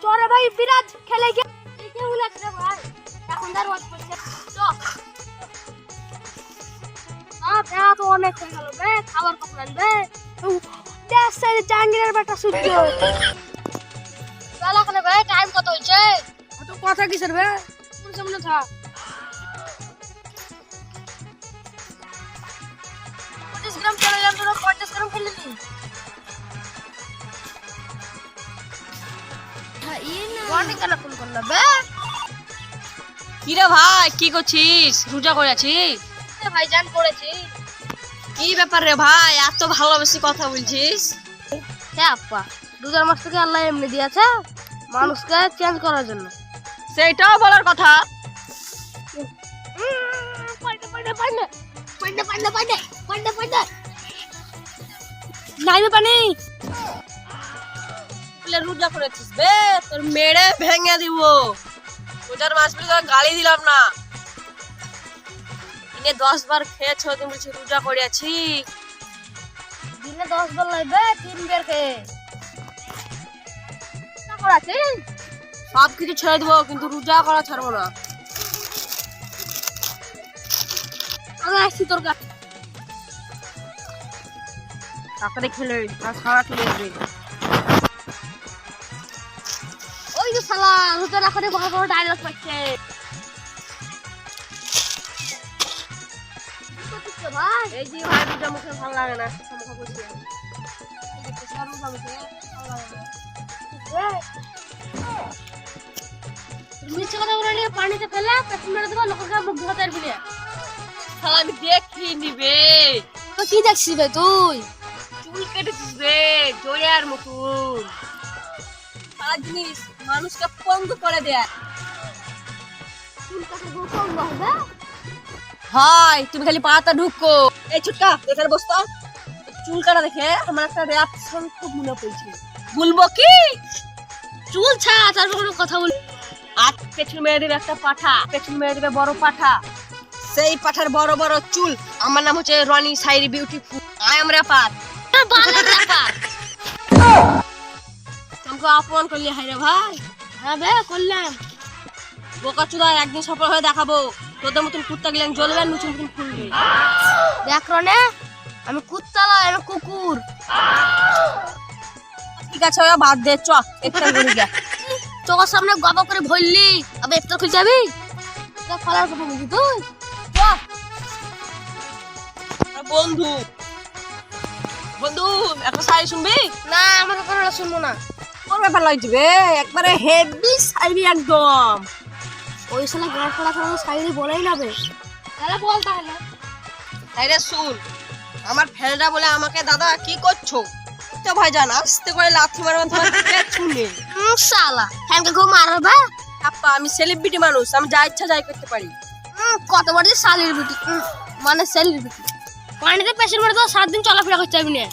চরে ভাই বিরাট খেলে গিয়ে কে উলাচ্ছে ভাই এখন তার ওয়াজ করছে তো বেড়া তো অনেক হয়ে গেল বে খাবার কখন আনবে দেশ সাইডে জাহাঙ্গীরের বেটা সূর্য বেলা করে ভাই টাইম কত হয়েছে তো কথা কিসের বে কোন সামনে থাক 25 গ্রাম চলে যান তোরা 50 গ্রাম খেলে নি ওয়ানি কেন ফোন করলা বে কি রে ভাই কি করছিস রোজা করে আছিস ভাইজান করেছি কি ব্যাপার রে ভাই এত ভালোবেসে কথা বলছিস হ্যাঁ আপা রোজার মাস থেকে আল্লাহ এমনি দিয়েছে মানুষকে চেঞ্জ করার জন্য সেইটাও বলার কথা নাইবে পানি বলে রোজা করেছিস বে তোর মেরে ভেঙে দিব রোজার মাস বলে তোর গালি দিলাম না দিনে 10 বার খেয়েছো তুমি বলছি রোজা করে আছি দিনে 10 বার লাগবে 3 বার খেয়ে করাছি সব কিছু ছেড়ে দেবো কিন্তু রোজা করা ছাড়বো না আমি আসছি তোর কাছে তাড়াতাড়ি খেলে সারা চলে যাবে ওই যে শালা রোজার আখরে বড় বড় ডায়লগ পাচ্ছে ভাই এই যে ভাই রোজা মুখে ভালো লাগে না মুখে বসে এই যে পেশা রোজা মুখে ভালো লাগে না মিছে কথা বলে নিয়ে পানিতে ফেলে পেছন মেরে দেবো লোকের মুখ ধোতে পারবি না শালা আমি দেখি নিবে তো কি দেখছিস বে তুই চুল কেটেছিস রে জয়ার মতন সারা জিনিস মানুষকে পঙ্গু করে দেয় চুল কাটা গোপন হবে হাই তুমি খালি পাতা ঢুকো এই ছুটকা এখানে বসতো চুল কাটা দেখে আমার একটা রিয়াকশন খুব মনে পড়ছে বলবো কি চুল ছাড়া তার কোনো কথা বল আর পেছন মেরে দেবে একটা পাঠা পেছন মেরে দেবে বড় পাঠা সেই পাঠার বড় বড় চুল আমার নাম হচ্ছে রনি সাইরি beautiful I am rapper Bangla ব্যাপার তোমাকে অপমান করলি হাই রে ভাই হ্যাঁ বে করলাম বোকা চুদা একদিন সফল হয়ে দেখাবো তোদের মতন কুত্তা গেলেন জ্বলবে আর নতুন নতুন ফুলবে দেখ রনে আমি কুত্তা নয় আমি কুকুর ঠিক আছে ওরা বাদ দে চ একটা করে যা তোর সামনে গবা করে ভরলি আবে একটা খুলে যাবি তোর ফলার কথা বলছি তুই বন্ধু বন্ধু একটা সাই শুনবি না আমার কথা শুনবো না কোন ব্যাপার লাগবে একবারে হেভি সাইরি একদম ওই শালা গাড় ফলা খাওয়া সাইডে বলেই না বে তাহলে বল তাহলে তাইরে শুন আমার ফ্রেন্ডরা বলে আমাকে দাদা কি করছো তো ভাইজান আস্তে করে লাথি মারবেন তোমার পেট ছুঁড়ে শালা ফ্যানকে ঘুম মারবে আপা আমি সেলিব্রিটি মানুষ আমি যা ইচ্ছা যাই করতে পারি কত বড় যে শালির বিটি মানে সেলিব্রিটি পানিতে পেশেন্ট মরে তো 7 দিন চলাফেরা করতে পারবি না